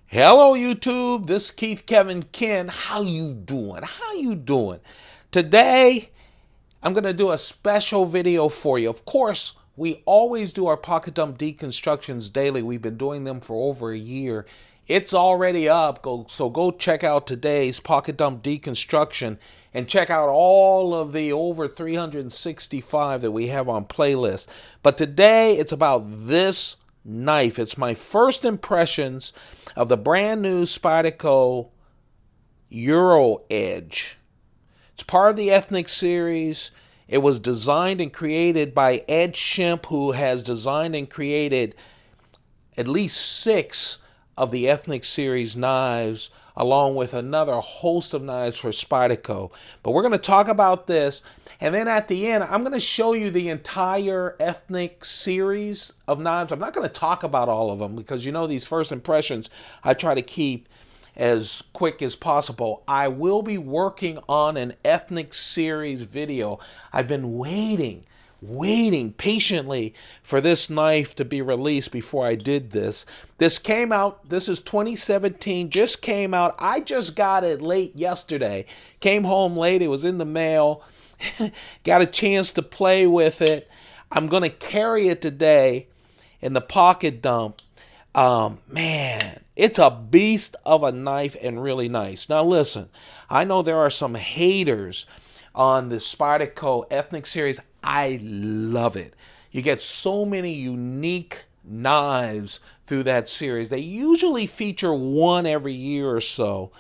Hello YouTube, this is Keith Kevin Ken. How you doing? Today, I'm going to do a special video for you. Of course, we always do our pocket dump deconstructions daily. We've been doing them for over a year. It's already up, so go check out today's pocket dump deconstruction and check out all of the over 365 that we have on playlist. But today, it's about this knife. It's my first impressions of the brand new Spyderco EuroEdge. It's part of the Ethnic series. It was designed and created by Ed Shimp, who has designed and created at least 6 of the Ethnic series knives, along with another host of knives for Spyderco. But we're going to talk about this, and then at the end, I'm going to show you the entire Ethnic series of knives. I'm not going to talk about all of them because, you know, these first impressions I try to keep as quick as possible. I will be working on an Ethnic series video. I've been waiting patiently for this knife to be released before I did this. This came out, this is 2017, just came out. I just got it late yesterday. Came home late, it was in the mail. Got a chance to play with it. I'm going to carry it today in the pocket dump. Man, it's a beast of a knife and really nice. Now listen, I know there are some haters on the Spyderco Ethnic series. I love it. You get so many unique knives through that series. They usually feature one every year or so.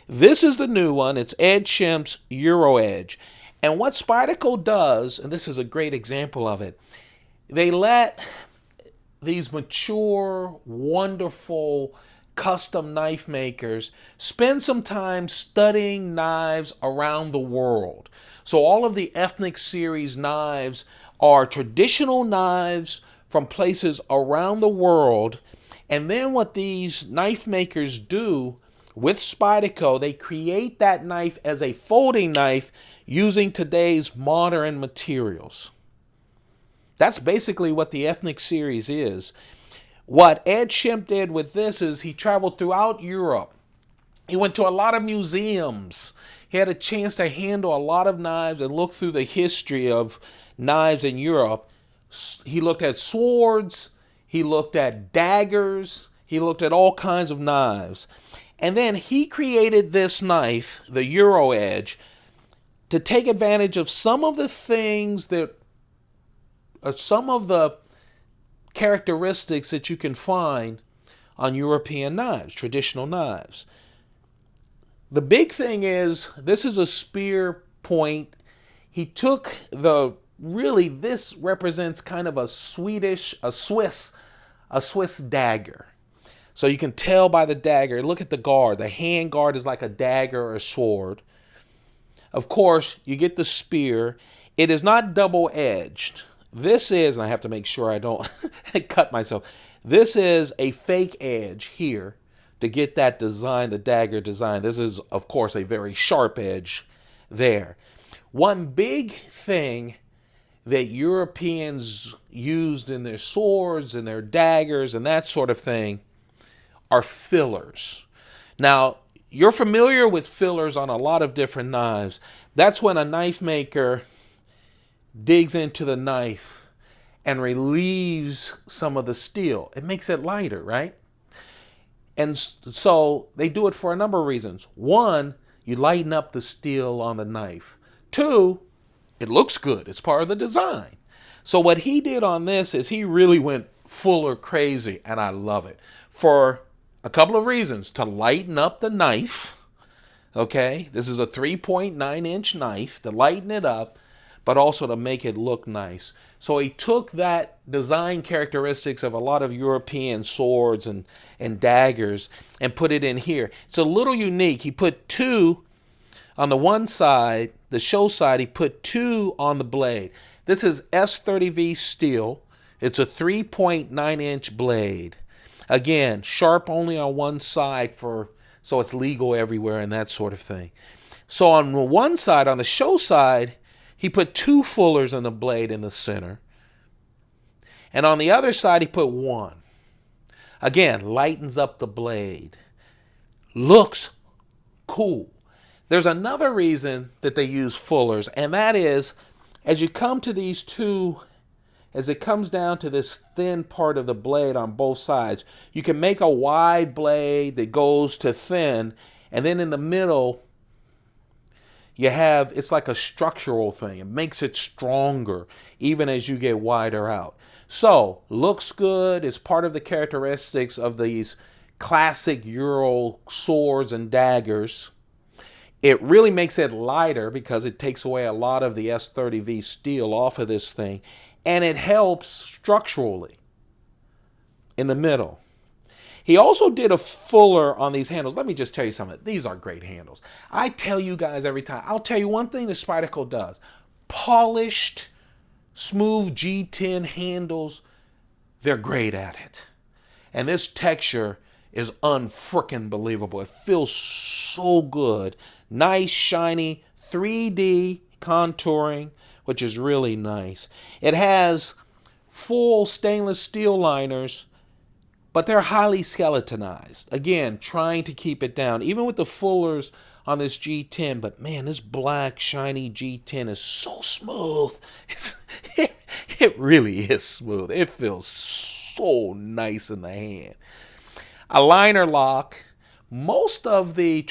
This is the new one. It's Ed Shimp's EuroEdge. And what Spyderco does, and this is a great example of it, they let these mature, wonderful, custom knife makers spend some time studying knives around the world. So all of the Ethnic series knives are traditional knives from places around the world. And then what these knife makers do with Spyderco, they create that knife as a folding knife using today's modern materials. That's basically what the Ethnic series is. What Ed Shimp did with this is he traveled throughout Europe. He went to a lot of museums. He had a chance to handle a lot of knives and look through the history of knives in Europe. He looked at swords. He looked at daggers. He looked at all kinds of knives. And then he created this knife, the EuroEdge, to take advantage of some of the things that some of the characteristics that you can find on European knives, traditional knives. The big thing is, this is a spear point. He took this represents kind of a Swiss dagger. So you can tell by the dagger. Look at the guard. The hand guard is like a dagger or a sword. Of course, you get the spear. It is not double-edged. This is, and I have to make sure I don't cut myself. This is a fake edge here to get that design, the dagger design. This is, of course, a very sharp edge there. One big thing that Europeans used in their swords and their daggers and that sort of thing are fillers. Now, you're familiar with fillers on a lot of different knives. That's when a knife maker digs into the knife and relieves some of the steel. It makes it lighter, right? And so they do it for a number of reasons. One, you lighten up the steel on the knife. Two, it looks good. It's part of the design. So what he did on this is he really went fuller crazy, and I love it. For a couple of reasons. To lighten up the knife, okay? This is a 3.9-inch knife, to lighten it up, but also to make it look nice. So he took that design characteristics of a lot of European swords and daggers and put it in here. It's a little unique. He put 2 on the one side, the show side, he put 2 on the blade. This is S30V steel. It's a 3.9-inch blade. Again, sharp only on one side so it's legal everywhere and that sort of thing. So on the one side, on the show side, he put 2 fullers in the blade in the center. And on the other side, he put 1. Again, lightens up the blade. looks cool. There's another reason that they use fullers, and that is as you come to these two, as it comes down to this thin part of the blade on both sides, you can make a wide blade that goes to thin, and then in the middle, you have, it's like a structural thing. It makes it stronger even as you get wider out. So, looks good. It's part of the characteristics of these classic Euro swords and daggers. It really makes it lighter because it takes away a lot of the S30V steel off of this thing. And it helps structurally in the middle. He also did a fuller on these handles. Let me just tell you something. These are great handles. I tell you guys every time. I'll tell you one thing that Spyderco does. Polished, smooth G10 handles, they're great at it. And this texture is unfreaking believable. It feels so good. Nice, shiny, 3D contouring, which is really nice. It has full stainless steel liners, but they're highly skeletonized. Again, trying to keep it down, even with the fullers on this G10. But man, this black, shiny G10 is so smooth. It really is smooth. It feels so nice in the hand. A liner lock. Most of the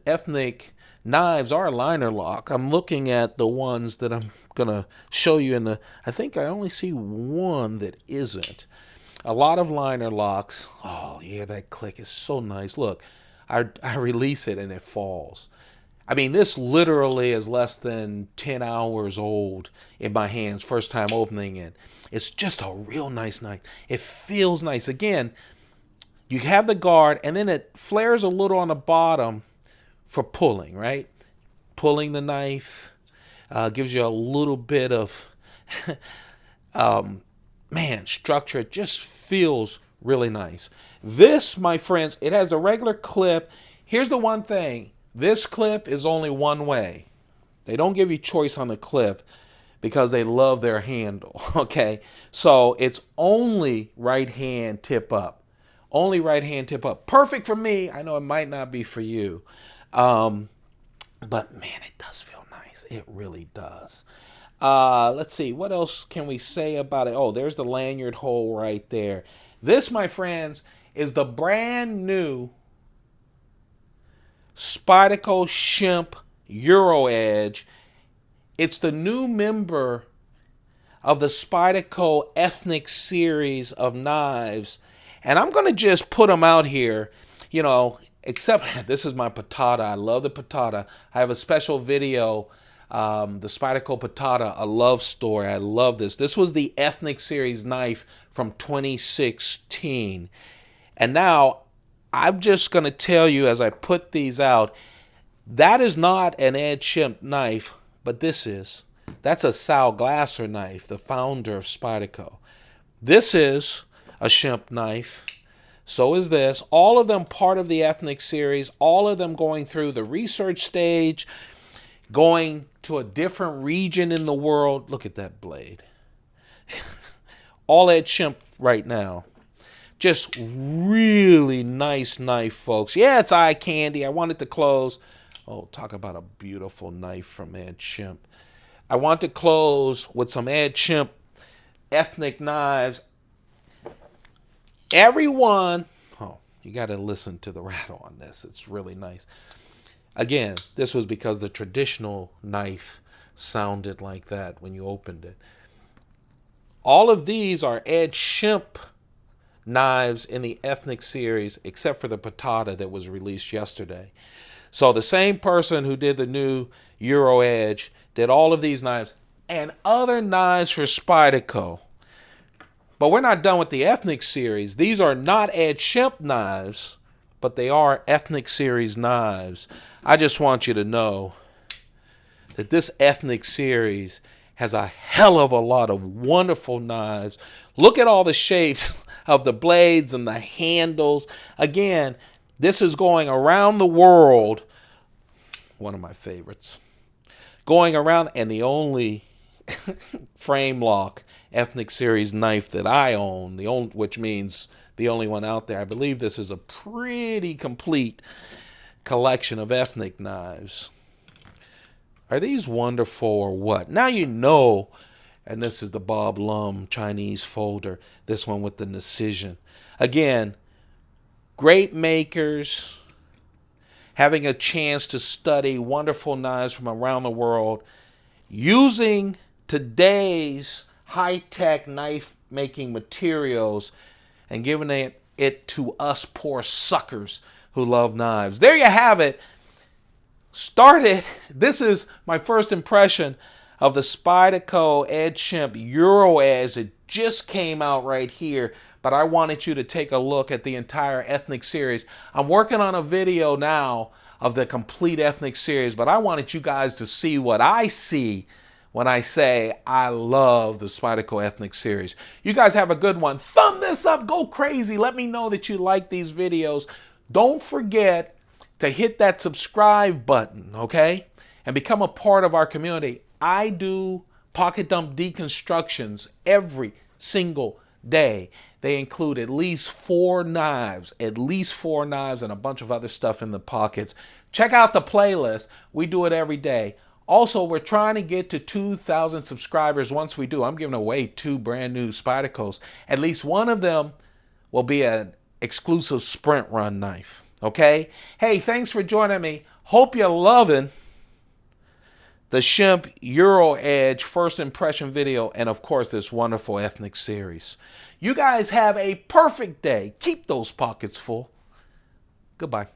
ethnic knives are a liner lock. I'm looking at the ones that I'm gonna show you in the. I think I only see one that isn't. A lot of liner locks. Oh yeah, that click is so nice. Look, I release it and it falls. I mean, this literally is less than 10 hours old in my hands, first time opening it. It's just a real nice knife. It feels nice. Again, you have the guard, and then it flares a little on the bottom for pulling, right? Pulling the knife gives you a little bit of, man, structure. It just feels really nice. This, my friends, it has a regular clip. Here's the one thing. This clip is only one way. They don't give you choice on the clip because they love their handle, okay? So it's only right hand tip up. Only right hand tip up. Perfect for me. I know it might not be for you. But man, it does feel nice. It really does. Let's see. What else can we say about it? Oh, there's the lanyard hole right there. This, my friends, is the brand new Spyderco EuroEdge. It's the new member of the Spyderco Ethnic series of knives. And I'm going to just put them out here, you know, except this is my patata. I love the patata. I have a special video, the Spyderco patata, a love story. I love this. This was the Ethnic series knife from 2016. And now I'm just going to tell you as I put these out, that is not an Ed Shimp knife, but this is. That's a Sal Glasser knife, the founder of Spyderco. This is a Shimp knife. So is this. All of them part of the Ethnic series. All of them going through the research stage, going to a different region in the world. Look at that blade. All Ed Shimp right now. Just really nice knife, folks. Yeah, it's eye candy. I want it to close. Oh, talk about a beautiful knife from Ed Shimp. I want to close with some Ed Shimp Ethnic knives. Everyone, oh, you got to listen to the rattle on this. It's really nice. Again, this was because the traditional knife sounded like that when you opened it. All of these are Ed Shimp knives in the Ethnic series, except for the patata that was released yesterday. So the same person who did the new EuroEdge did all of these knives and other knives for Spyderco. But we're not done with the Ethnic series. These are not Ed Shimp knives, but they are Ethnic series knives. I just want you to know that this Ethnic series has a hell of a lot of wonderful knives. Look at all the shapes of the blades and the handles. Again, this is going around the world. One of my favorites. Going around, and the only frame lock ethnic series knife that I own, which means the only one out there. I believe this is a pretty complete collection of ethnic knives. Are these wonderful or what? Now you know. And this is the Bob Lum Chinese folder. This one with the Precision. Again, great makers, having a chance to study wonderful knives from around the world, using today's high-tech knife-making materials and giving it to us poor suckers who love knives. There you have it. Started. This is my first impression of the Spyderco EuroEdge. It just came out right here, but I wanted you to take a look at the entire ethnic series. I'm working on a video now of the complete ethnic series, but I wanted you guys to see what I see when I say I love the Spyderco ethnic series. You guys have a good one. Thumb this up, go crazy. Let me know that you like these videos. Don't forget to hit that subscribe button, okay? And become a part of our community. I do pocket dump deconstructions every single day. They include at least 4 knives, and a bunch of other stuff in the pockets. Check out the playlist. We do it every day. Also, we're trying to get to 2,000 subscribers. Once we do, I'm giving away 2 brand new Spydercos. At least one of them will be an exclusive sprint run knife. Okay? Hey, thanks for joining me. Hope you're loving the Shimp EuroEdge first impression video, and of course this wonderful ethnic series. You guys have a perfect day. Keep those pockets full. Goodbye.